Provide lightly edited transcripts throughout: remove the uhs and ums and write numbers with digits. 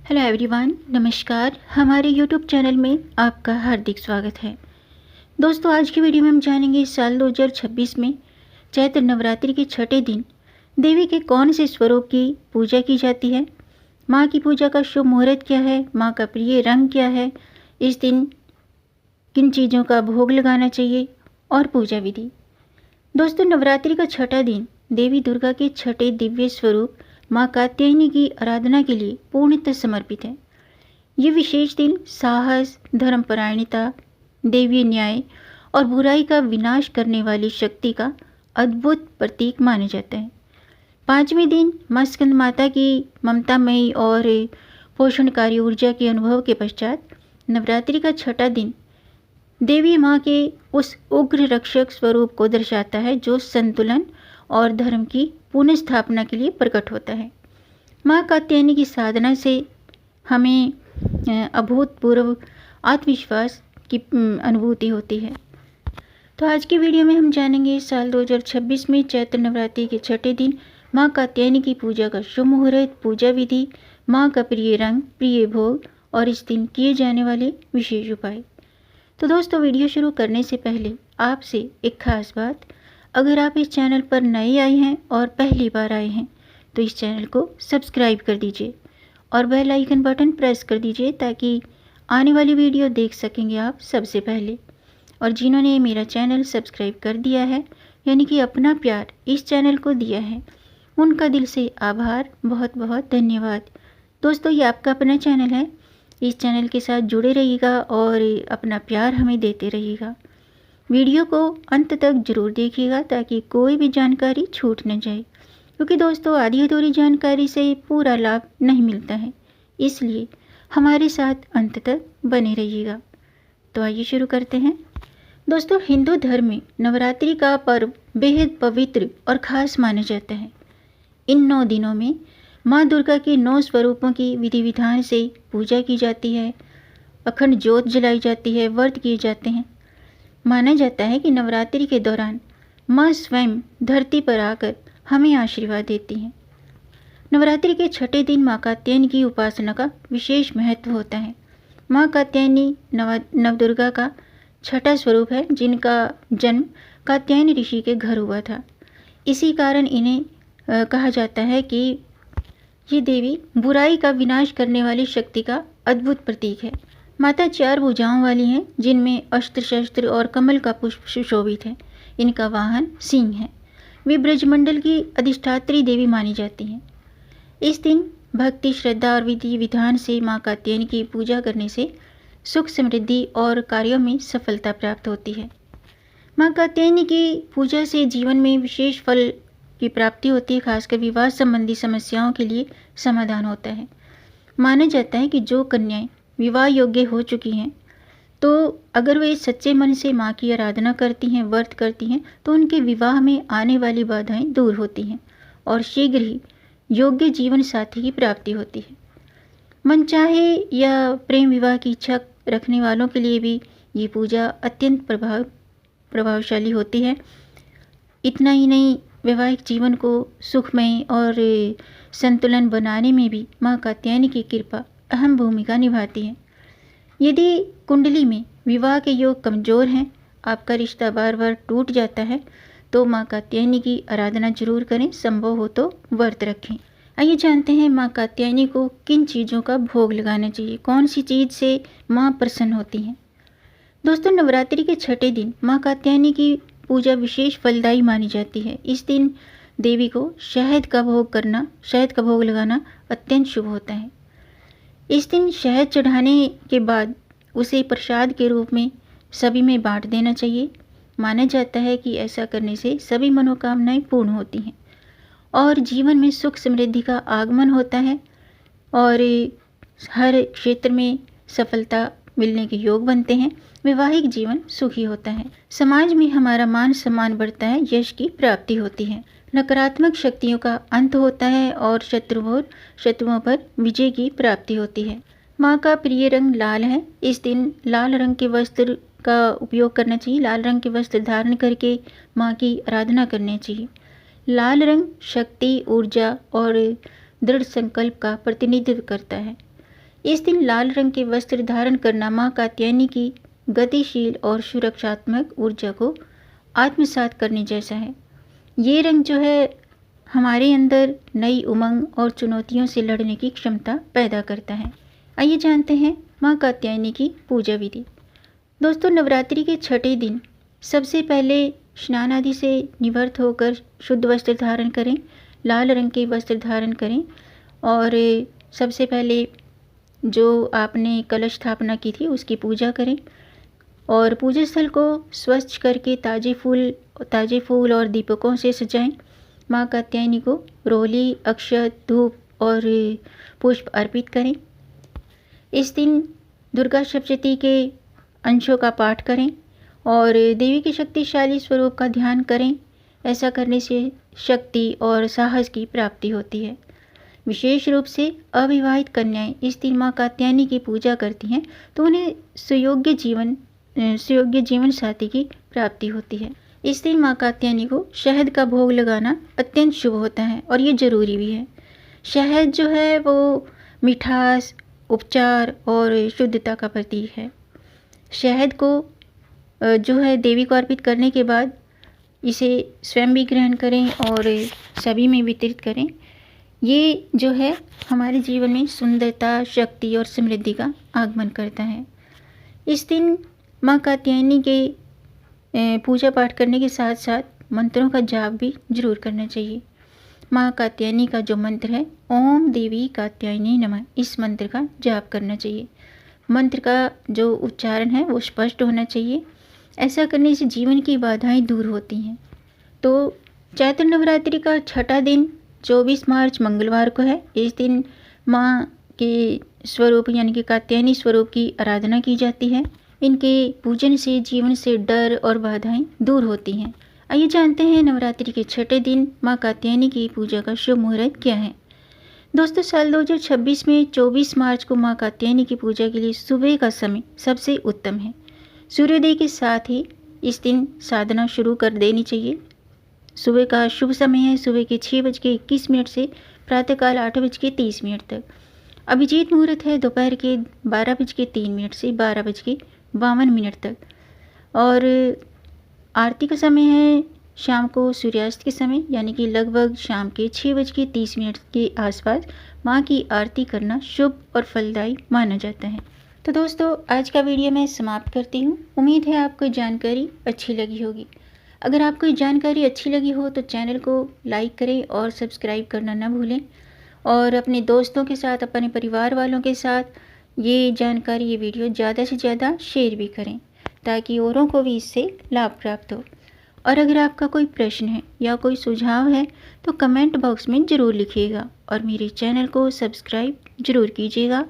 Hello everyone, नमस्कार। हमारे YouTube channel में आपका हार्दिक स्वागत है। दोस्तों, आज की वीडियो में हम जानेंगे साल 2026 में चैत्र नवरात्रि के छठे दिन देवी के कौन से स्वरूप की पूजा की जाती है, माँ की पूजा का शुभ मुहूर्त क्या है, माँ का प्रिय रंग क्या है, इस दिन किन चीज़ों का भोग लगाना चाहिए और पूजा विधि। दोस्तों, नवरात्रि का छठा दिन देवी दुर्गा के छठे दिव्य स्वरूप माँ कात्यायनी की आराधना के लिए पूर्णतः समर्पित है। ये विशेष दिन साहस, धर्मपरायणता, देवीय न्याय और बुराई का विनाश करने वाली शक्ति का अद्भुत प्रतीक माना जाता है। पांचवें दिन माँ स्कंद माता की ममतामयी और पोषणकारी ऊर्जा के अनुभव के पश्चात नवरात्रि का छठा दिन देवी माँ के उस उग्र रक्षक स्वरूप को दर्शाता है जो संतुलन और धर्म की पुनः के लिए प्रकट होता है। माँ कात्यायनी की साधना से हमें अभूतपूर्व आत्मविश्वास की अनुभूति होती है। तो आज की वीडियो में हम जानेंगे साल 2026 में चैत्र नवरात्रि के छठे दिन माँ कात्यायनी की पूजा का शुभ मुहूर्त, पूजा विधि, माँ का प्रिय रंग, प्रिय भोग और इस दिन किए जाने वाले विशेष उपाय। तो दोस्तों, वीडियो शुरू करने से पहले आपसे एक खास बात, अगर आप इस चैनल पर नए आए हैं और पहली बार आए हैं तो इस चैनल को सब्सक्राइब कर दीजिए और बेल आइकन बटन प्रेस कर दीजिए ताकि आने वाली वीडियो देख सकेंगे आप सबसे पहले। और जिन्होंने मेरा चैनल सब्सक्राइब कर दिया है, यानी कि अपना प्यार इस चैनल को दिया है, उनका दिल से आभार, बहुत बहुत धन्यवाद। दोस्तों, ये आपका अपना चैनल है, इस चैनल के साथ जुड़े रहिएगा और अपना प्यार हमें देते रहिएगा। वीडियो को अंत तक जरूर देखिएगा ताकि कोई भी जानकारी छूट न जाए, क्योंकि दोस्तों आधी अधूरी जानकारी से पूरा लाभ नहीं मिलता है, इसलिए हमारे साथ अंत तक बने रहिएगा। तो आइए शुरू करते हैं। दोस्तों, हिंदू धर्म में नवरात्रि का पर्व बेहद पवित्र और खास माना जाता है। इन 9 दिनों में माँ दुर्गा के 9 स्वरूपों की विधि विधान से पूजा की जाती है, अखंड ज्योत जलाई जाती है, व्रत किए जाते हैं। माना जाता है कि नवरात्रि के दौरान माँ स्वयं धरती पर आकर हमें आशीर्वाद देती हैं। नवरात्रि के छठे दिन माँ कात्यायनी की उपासना का विशेष महत्व होता है। माँ कात्यायनी नवदुर्गा का छठा स्वरूप है, जिनका जन्म कात्यायनी ऋषि के घर हुआ था। इसी कारण इन्हें कहा जाता है कि ये देवी बुराई का विनाश करने वाली शक्ति का अद्भुत प्रतीक है। माता 4 भुजाओं वाली हैं, जिनमें अस्त्र शस्त्र और कमल का पुष्प सुशोभित है। इनका वाहन सिंह है। वे ब्रजमंडल की अधिष्ठात्री देवी मानी जाती हैं। इस दिन भक्ति, श्रद्धा और विधि विधान से माँ कात्यायनी की पूजा करने से सुख, समृद्धि और कार्यों में सफलता प्राप्त होती है। माँ कात्यायनी की पूजा से जीवन में विशेष फल की प्राप्ति होती है, खासकर विवाह संबंधी समस्याओं के लिए समाधान होता है। माना जाता है कि जो कन्याएं विवाह योग्य हो चुकी हैं, तो अगर वे सच्चे मन से माँ की आराधना करती हैं, व्रत करती हैं, तो उनके विवाह में आने वाली बाधाएं दूर होती हैं और शीघ्र ही योग्य जीवन साथी की प्राप्ति होती है। मनचाहे या प्रेम विवाह की इच्छा रखने वालों के लिए भी ये पूजा अत्यंत प्रभावशाली होती है। इतना ही नहीं, वैवाहिक जीवन को सुखमय और संतुलन बनाने में भी माँ कात्यायनी की कृपा अहम भूमिका निभाती है। यदि कुंडली में विवाह के योग कमज़ोर हैं, आपका रिश्ता बार बार टूट जाता है, तो माँ कात्यायनी की आराधना जरूर करें, संभव हो तो व्रत रखें। आइए जानते हैं माँ कात्यायनी को किन चीज़ों का भोग लगाना चाहिए, कौन सी चीज़ से माँ प्रसन्न होती हैं। दोस्तों, नवरात्रि के छठे दिन माँ कात्यायनी की पूजा विशेष फलदायी मानी जाती है। इस दिन देवी को शहद का भोग लगाना अत्यंत शुभ होता है। इस दिन शहद चढ़ाने के बाद उसे प्रसाद के रूप में सभी में बांट देना चाहिए। माना जाता है कि ऐसा करने से सभी मनोकामनाएं पूर्ण होती हैं और जीवन में सुख समृद्धि का आगमन होता है और हर क्षेत्र में सफलता मिलने के योग बनते हैं। वैवाहिक जीवन सुखी होता है। समाज में हमारा मान सम्मान बढ़ता है, यश की प्राप्ति होती है, नकारात्मक शक्तियों का अंत होता है और शत्रुओं पर विजय की प्राप्ति होती है। माँ का प्रिय रंग लाल है। इस दिन लाल रंग के वस्त्र का उपयोग करना चाहिए। लाल रंग के वस्त्र धारण करके माँ की आराधना करनी चाहिए। लाल रंग शक्ति, ऊर्जा और दृढ़ संकल्प का प्रतिनिधित्व करता है। इस दिन लाल रंग के वस्त्र धारण करना माँ कात्यायनी की गतिशील और सुरक्षात्मक ऊर्जा को आत्मसात करने जैसा है। ये रंग जो है हमारे अंदर नई उमंग और चुनौतियों से लड़ने की क्षमता पैदा करता है। आइए जानते हैं माँ कात्यायनी की पूजा विधि। दोस्तों, नवरात्रि के छठे दिन सबसे पहले स्नान आदि से निवृत्त होकर शुद्ध वस्त्र धारण करें, लाल रंग के वस्त्र धारण करें और सबसे पहले जो आपने कलश स्थापना की थी उसकी पूजा करें और पूजा स्थल को स्वच्छ करके ताजे फूल और दीपकों से सजाएं। माँ कात्यायनी को रोली, अक्षत, धूप और पुष्प अर्पित करें। इस दिन दुर्गा सप्तशती के अंशों का पाठ करें और देवी के शक्तिशाली स्वरूप का ध्यान करें। ऐसा करने से शक्ति और साहस की प्राप्ति होती है। विशेष रूप से अविवाहित कन्याएं इस दिन माँ कात्यायनी की पूजा करती हैं तो उन्हें सुयोग्य जीवन साथी की प्राप्ति होती है। इस दिन माँ कात्यायनी को शहद का भोग लगाना अत्यंत शुभ होता है और ये जरूरी भी है। शहद जो है वो मिठास, उपचार और शुद्धता का प्रतीक है। शहद को जो है देवी को अर्पित करने के बाद इसे स्वयं भी ग्रहण करें और सभी में वितरित करें। ये जो है हमारे जीवन में सुंदरता, शक्ति और समृद्धि का आगमन करता है। इस दिन माँ कात्यायनी के पूजा पाठ करने के साथ साथ मंत्रों का जाप भी जरूर करना चाहिए। माँ कात्यायनी का जो मंत्र है ओम देवी कात्यायनी नमः, इस मंत्र का जाप करना चाहिए। मंत्र का जो उच्चारण है वो स्पष्ट होना चाहिए। ऐसा करने से जीवन की बाधाएं दूर होती हैं। तो चैत्र नवरात्रि का छठा दिन 24 मार्च मंगलवार को है। इस दिन माँ के स्वरूप यानी कि कात्यायनी स्वरूप की आराधना की जाती है। इनके पूजन से जीवन से डर और बाधाएं दूर होती हैं। आइए जानते हैं नवरात्रि के छठे दिन माँ कात्यायनी की पूजा का शुभ मुहूर्त क्या है। दोस्तों, साल 2026 में 24 मार्च को माँ कात्यायनी की पूजा के लिए सुबह का समय सबसे उत्तम है। सूर्योदय के साथ ही इस दिन साधना शुरू कर देनी चाहिए। सुबह का शुभ समय है सुबह के 6:21 से प्रातःकाल 8:30 तक। अभिजीत मुहूर्त है दोपहर के 12:03 से 12:52 तक और आरती का समय है शाम को सूर्यास्त के समय यानी कि लगभग शाम के 6:30 के आसपास माँ की आरती करना शुभ और फलदायी माना जाता है। तो दोस्तों, आज का वीडियो मैं समाप्त करती हूँ। उम्मीद है आपको जानकारी अच्छी लगी होगी। अगर आपको ये जानकारी अच्छी लगी हो तो चैनल को लाइक करें और सब्सक्राइब करना ना भूलें और अपने दोस्तों के साथ, अपने परिवार वालों के साथ ये जानकारी, ये वीडियो ज़्यादा से ज़्यादा शेयर भी करें ताकि औरों को भी इससे लाभ प्राप्त हो। और अगर आपका कोई प्रश्न है या कोई सुझाव है तो कमेंट बॉक्स में ज़रूर लिखिएगा और मेरे चैनल को सब्सक्राइब ज़रूर कीजिएगा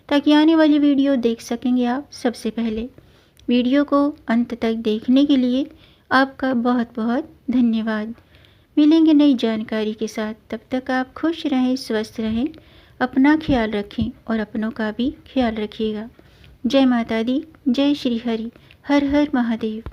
ताकि आने वाली वीडियो देख सकेंगे आप सबसे पहले। वीडियो को अंत तक देखने के लिए आपका बहुत बहुत धन्यवाद। मिलेंगे नई जानकारी के साथ, तब तक आप खुश रहें, स्वस्थ रहें, अपना ख्याल रखें और अपनों का भी ख्याल रखिएगा। जय माता दी, जय श्री हरि, हर हर महादेव।